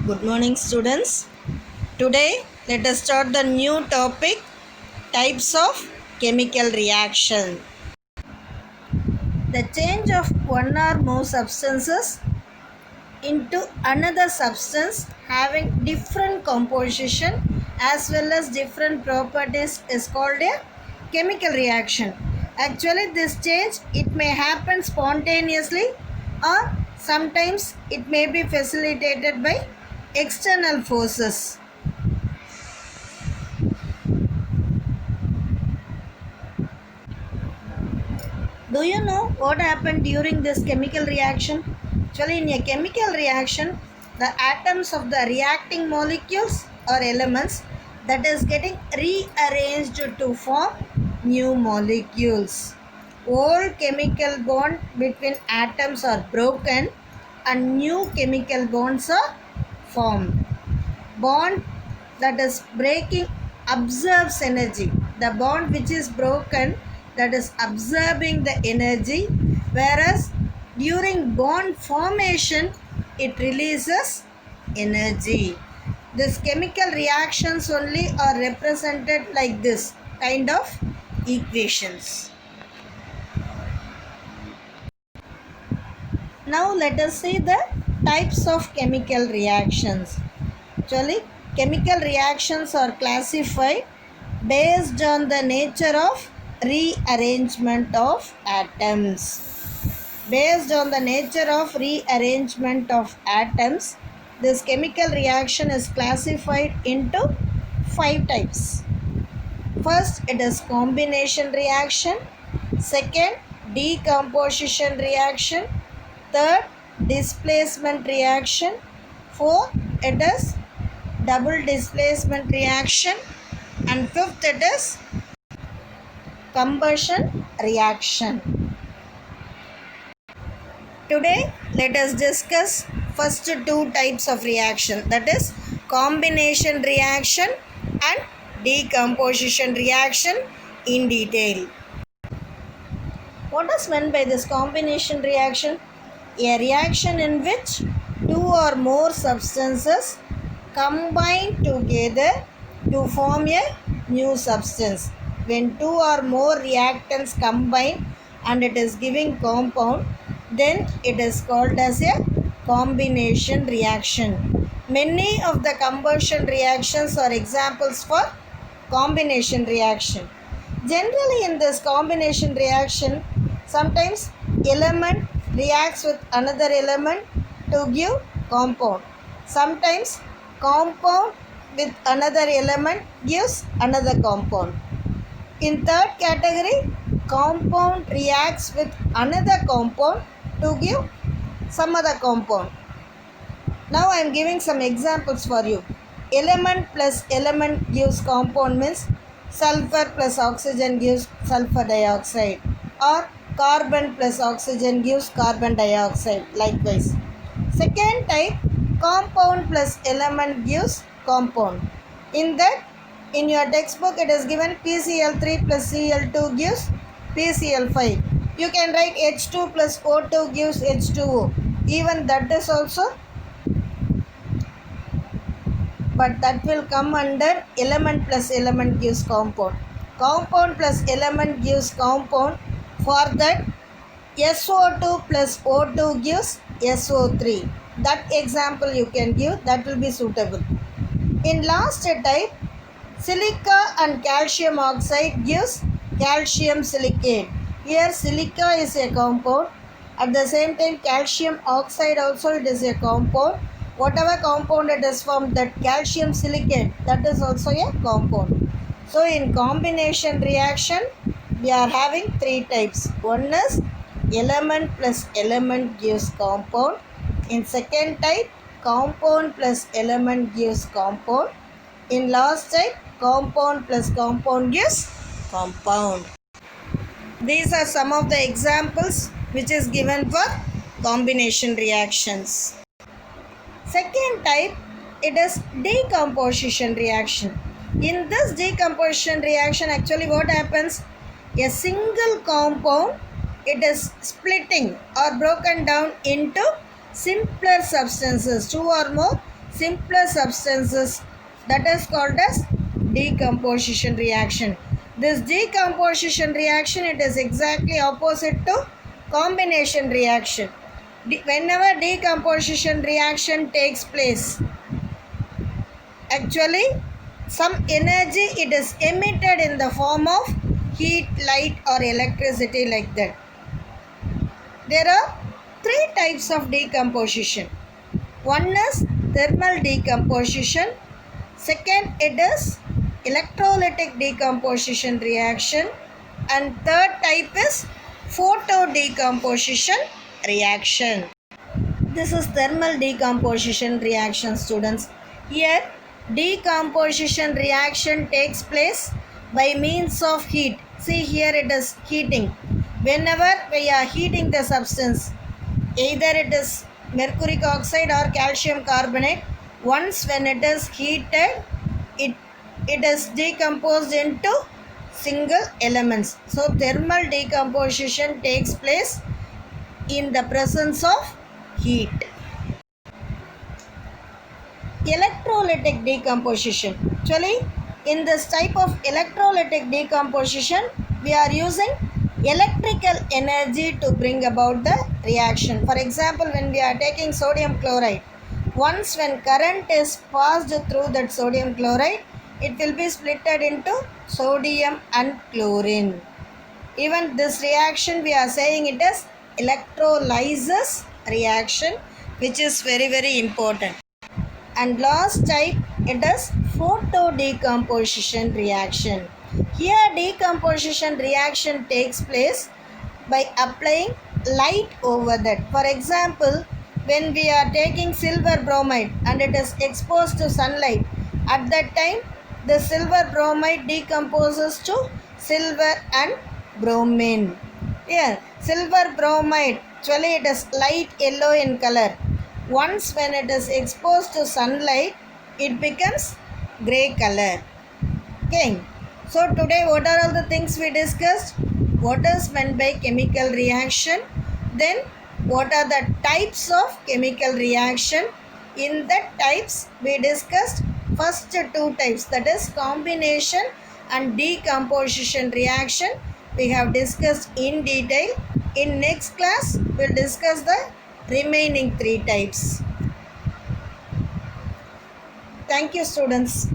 Good morning, students. Today, let us start the new topic, types of chemical reaction. The change of one or more substances into another substance having different composition as well as different properties is called a chemical reaction. Actually, this change it may happen spontaneously or sometimes it may be facilitated by external forces. Do you know what happened during this chemical reaction? Actually, in a chemical reaction, the atoms of the reacting molecules or elements that is getting rearranged to form new molecules. Old chemical bond between atoms are broken and new chemical bonds are formed. Bond that is breaking absorbs energy. The bond which is broken that is absorbing the energy, whereas during bond formation it releases energy. This chemical reactions only are represented like this kind of equations. Now let us see the types of chemical reactions. Actually, chemical reactions are classified based on the nature of rearrangement of atoms. Based on the nature of rearrangement of atoms, this chemical reaction is classified into 5 types. First, it is combination reaction. Second, decomposition reaction. Third, displacement reaction. Fourth, it is double displacement reaction. And fifth, it is combustion reaction. Today, let us discuss first 2 types of reaction, that is combination reaction and decomposition reaction in detail. What is meant by this combination reaction? A reaction in which 2 or more substances combine together to form a new substance. When 2 or more reactants combine and it is giving compound, then it is called as a combination reaction. Many of the combustion reactions are examples for combination reaction. Generally, in this combination reaction, sometimes element reacts with another element to give compound. Sometimes compound with another element gives another compound. In third category, compound reacts with another compound to give some other compound. Now I am giving some examples for you. Element plus element gives compound means sulfur plus oxygen gives sulfur dioxide, or carbon plus oxygen gives carbon dioxide. Likewise. Second type, compound plus element gives compound. In that, in your textbook it is given PCl3 plus Cl2 gives PCl5. You can write H2 plus O2 gives H2O. Even that is also, but that will come under element plus element gives compound. Compound plus element gives compound. For that, SO2 plus O2 gives SO3. That example you can give, that will be suitable. In last type, silica and calcium oxide gives calcium silicate. Here silica is a compound. At the same time, calcium oxide also it is a compound. Whatever compound it is from, that calcium silicate, that is also a compound. So in combination reaction, we are having 3 types. One is element plus element gives compound. In second type, compound plus element gives compound. In last type, compound plus compound gives compound. These are some of the examples which is given for combination reactions. Second type, it is decomposition reaction. In this decomposition reaction, actually what happens? A single compound, it is splitting or broken down into simpler substances, 2 or more simpler substances, that is called as decomposition reaction. This decomposition reaction, it is exactly opposite to combination reaction. Whenever decomposition reaction takes place, actually some energy it is emitted in the form of heat, light or electricity, like that. There are three types of decomposition. One is thermal decomposition, second it is electrolytic decomposition reaction, and third type is photo decomposition reaction. This is thermal decomposition reaction, students. Here decomposition reaction takes place by means of heat. See, here it is heating. Whenever we are heating the substance, either it is mercuric oxide or calcium carbonate, once when it is heated, it is decomposed into single elements. So thermal decomposition takes place in the presence of heat. Electrolytic decomposition. Actually, in this type of electrolytic decomposition, we are using electrical energy to bring about the reaction. For example, when we are taking sodium chloride, once when current is passed through that sodium chloride, it will be splitted into sodium and chlorine. Even this reaction, we are saying it is electrolysis reaction, which is very, very important. And last type, it is photo decomposition reaction. Here decomposition reaction takes place by applying light over that. For example, when we are taking silver bromide and it is exposed to sunlight, at that time the silver bromide decomposes to silver and bromine. Here silver bromide, actually it is light yellow in color. Once when it is exposed to sunlight, it becomes grey color. Okay. So today what are all the things we discussed? What is meant by chemical reaction? Then what are the types of chemical reaction? In that types we discussed first two types, that is combination and decomposition reaction. We have discussed in detail. In next class we will discuss the remaining three types. Thank you, students.